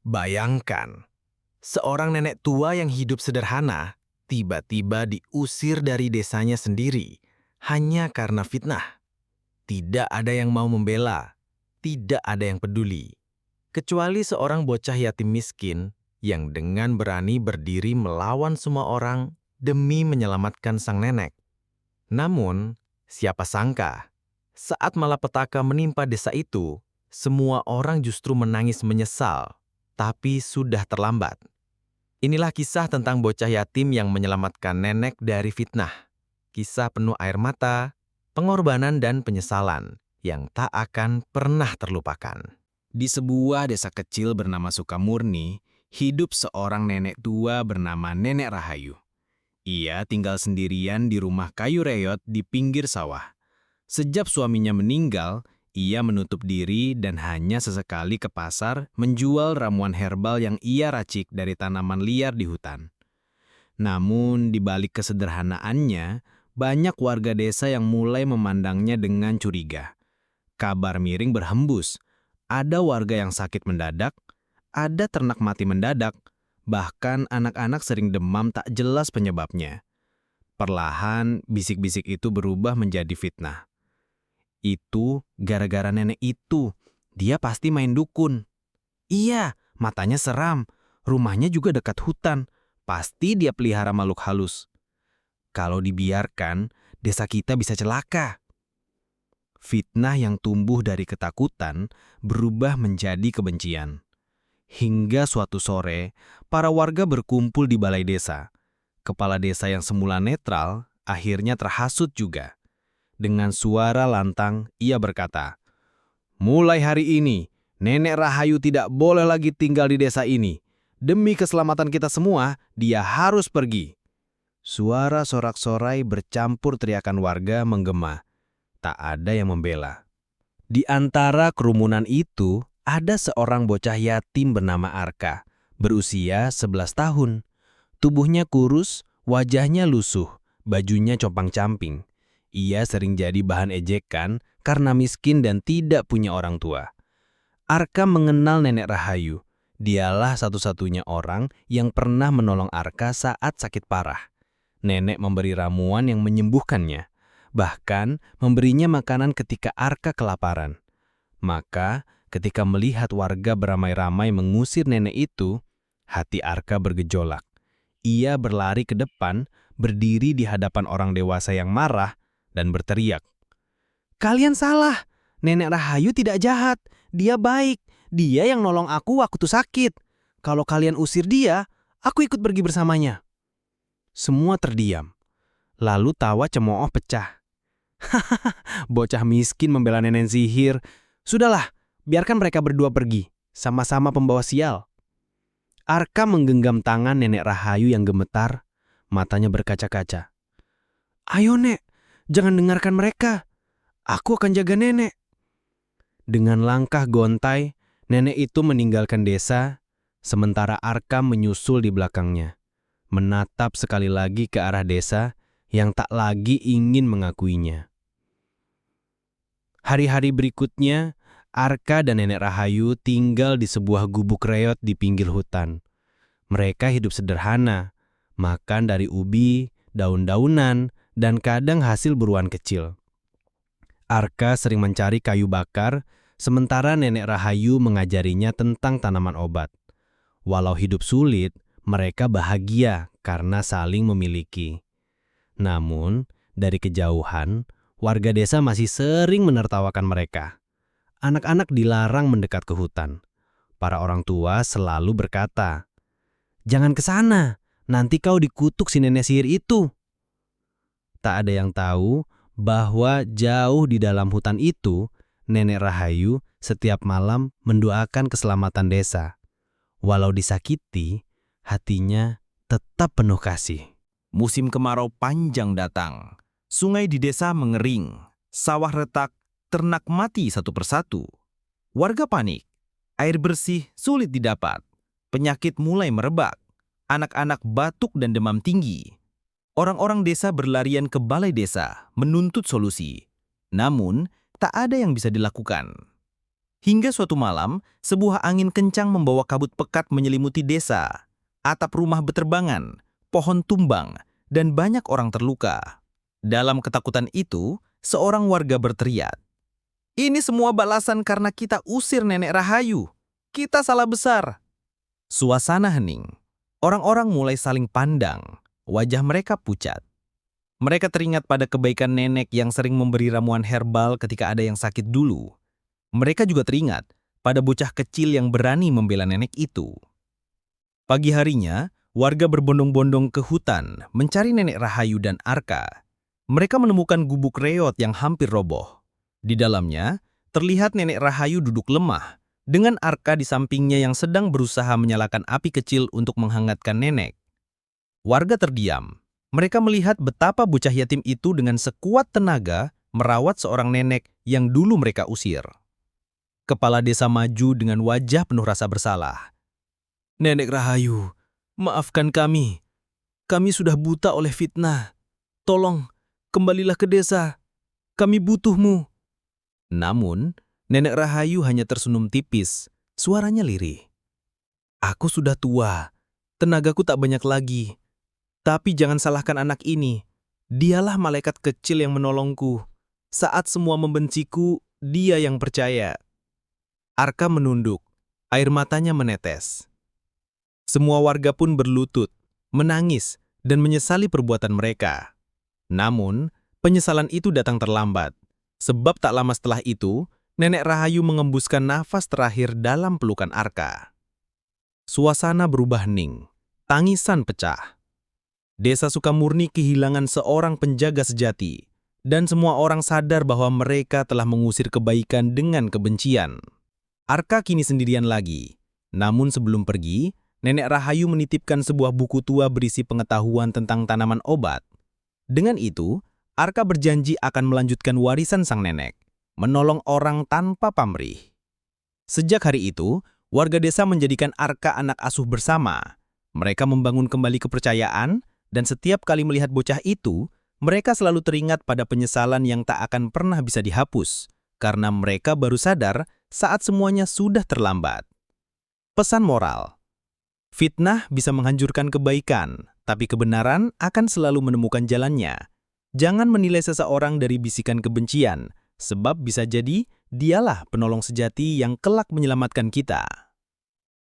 Bayangkan, seorang nenek tua yang hidup sederhana tiba-tiba diusir dari desanya sendiri hanya karena fitnah. Tidak ada yang mau membela, tidak ada yang peduli, kecuali seorang bocah yatim miskin yang dengan berani berdiri melawan semua orang demi menyelamatkan sang nenek. Namun, siapa sangka, saat malapetaka menimpa desa itu, semua orang justru menangis menyesal, tapi sudah terlambat. Inilah kisah tentang bocah yatim yang menyelamatkan nenek dari fitnah. Kisah penuh air mata, pengorbanan dan penyesalan yang tak akan pernah terlupakan. Di sebuah desa kecil bernama Sukamurni, hidup seorang nenek tua bernama Nenek Rahayu. Ia tinggal sendirian di rumah kayu reyot di pinggir sawah. Sejak suaminya meninggal, ia menutup diri dan hanya sesekali ke pasar menjual ramuan herbal yang ia racik dari tanaman liar di hutan. Namun, di balik kesederhanaannya, banyak warga desa yang mulai memandangnya dengan curiga. Kabar miring berhembus. Ada warga yang sakit mendadak, ada ternak mati mendadak, bahkan anak-anak sering demam tak jelas penyebabnya. Perlahan, bisik-bisik itu berubah menjadi fitnah. Itu gara-gara nenek itu. Dia pasti main dukun. Iya, matanya seram. Rumahnya juga dekat hutan. Pasti dia pelihara makhluk halus. Kalau dibiarkan, desa kita bisa celaka. Fitnah yang tumbuh dari ketakutan berubah menjadi kebencian. Hingga suatu sore, para warga berkumpul di balai desa. Kepala desa yang semula netral akhirnya terhasut juga. Dengan suara lantang, ia berkata, "Mulai hari ini, Nenek Rahayu tidak boleh lagi tinggal di desa ini. Demi keselamatan kita semua, dia harus pergi." Suara sorak-sorai bercampur teriakan warga menggema. Tak ada yang membela. Di antara kerumunan itu, ada seorang bocah yatim bernama Arka, berusia 11 tahun. Tubuhnya kurus, wajahnya lusuh, bajunya compang-camping. Ia sering jadi bahan ejekan karena miskin dan tidak punya orang tua. Arka mengenal Nenek Rahayu. Dialah satu-satunya orang yang pernah menolong Arka saat sakit parah. Nenek memberi ramuan yang menyembuhkannya. Bahkan memberinya makanan ketika Arka kelaparan. Maka ketika melihat warga beramai-ramai mengusir nenek itu, hati Arka bergejolak. Ia berlari ke depan, berdiri di hadapan orang dewasa yang marah, dan berteriak, "Kalian salah! Nenek Rahayu tidak jahat, dia baik. Dia yang nolong aku waktu sakit. Kalau kalian usir dia, aku ikut pergi bersamanya." Semua terdiam. Lalu tawa cemooh pecah. "Hahaha, bocah miskin membela nenek sihir. Sudahlah, biarkan mereka berdua pergi, sama-sama pembawa sial." Arka menggenggam tangan Nenek Rahayu yang gemetar, matanya berkaca-kaca. "Ayo, Nek, jangan dengarkan mereka. Aku akan jaga nenek." Dengan langkah gontai, nenek itu meninggalkan desa, sementara Arka menyusul di belakangnya, menatap sekali lagi ke arah desa yang tak lagi ingin mengakuinya. Hari-hari berikutnya, Arka dan Nenek Rahayu tinggal di sebuah gubuk reot di pinggir hutan. Mereka hidup sederhana, makan dari ubi, daun-daunan, dan kadang hasil buruan kecil. Arka sering mencari kayu bakar, sementara Nenek Rahayu mengajarinya tentang tanaman obat. Walau hidup sulit, mereka bahagia karena saling memiliki. Namun, dari kejauhan, warga desa masih sering menertawakan mereka. Anak-anak dilarang mendekat ke hutan. Para orang tua selalu berkata, "Jangan ke sana, nanti kau dikutuk si nenek sihir itu." Tak ada yang tahu bahwa jauh di dalam hutan itu, Nenek Rahayu setiap malam mendoakan keselamatan desa. Walau disakiti, hatinya tetap penuh kasih. Musim kemarau panjang datang. Sungai di desa mengering, sawah retak, ternak mati satu persatu. Warga panik, air bersih sulit didapat, penyakit mulai merebak, anak-anak batuk dan demam tinggi. Orang-orang desa berlarian ke balai desa menuntut solusi. Namun, tak ada yang bisa dilakukan. Hingga suatu malam, sebuah angin kencang membawa kabut pekat menyelimuti desa. Atap rumah beterbangan, pohon tumbang, dan banyak orang terluka. Dalam ketakutan itu, seorang warga berteriak, "Ini semua balasan karena kita usir Nenek Rahayu. Kita salah besar." Suasana hening. Orang-orang mulai saling pandang. Wajah mereka pucat. Mereka teringat pada kebaikan nenek yang sering memberi ramuan herbal ketika ada yang sakit dulu. Mereka juga teringat pada bocah kecil yang berani membela nenek itu. Pagi harinya, warga berbondong-bondong ke hutan mencari Nenek Rahayu dan Arka. Mereka menemukan gubuk reot yang hampir roboh. Di dalamnya, terlihat Nenek Rahayu duduk lemah, dengan Arka di sampingnya yang sedang berusaha menyalakan api kecil untuk menghangatkan nenek. Warga terdiam. Mereka melihat betapa bocah yatim itu dengan sekuat tenaga merawat seorang nenek yang dulu mereka usir. Kepala desa maju dengan wajah penuh rasa bersalah. "Nenek Rahayu, maafkan kami. Kami sudah buta oleh fitnah. Tolong, kembalilah ke desa. Kami butuhmu." Namun, Nenek Rahayu hanya tersenyum tipis, suaranya lirih. "Aku sudah tua, tenagaku tak banyak lagi. Tapi jangan salahkan anak ini. Dialah malaikat kecil yang menolongku. Saat semua membenciku, dia yang percaya." Arka menunduk, air matanya menetes. Semua warga pun berlutut, menangis, dan menyesali perbuatan mereka. Namun, penyesalan itu datang terlambat. Sebab tak lama setelah itu, Nenek Rahayu mengembuskan nafas terakhir dalam pelukan Arka. Suasana berubah hening, tangisan pecah. Desa Sukamurni kehilangan seorang penjaga sejati, dan semua orang sadar bahwa mereka telah mengusir kebaikan dengan kebencian. Arka kini sendirian lagi. Namun sebelum pergi, Nenek Rahayu menitipkan sebuah buku tua berisi pengetahuan tentang tanaman obat. Dengan itu, Arka berjanji akan melanjutkan warisan sang nenek, menolong orang tanpa pamrih. Sejak hari itu, warga desa menjadikan Arka anak asuh bersama. Mereka membangun kembali kepercayaan, dan setiap kali melihat bocah itu, mereka selalu teringat pada penyesalan yang tak akan pernah bisa dihapus, karena mereka baru sadar saat semuanya sudah terlambat. Pesan moral: fitnah bisa menghancurkan kebaikan, tapi kebenaran akan selalu menemukan jalannya. Jangan menilai seseorang dari bisikan kebencian, sebab bisa jadi dialah penolong sejati yang kelak menyelamatkan kita.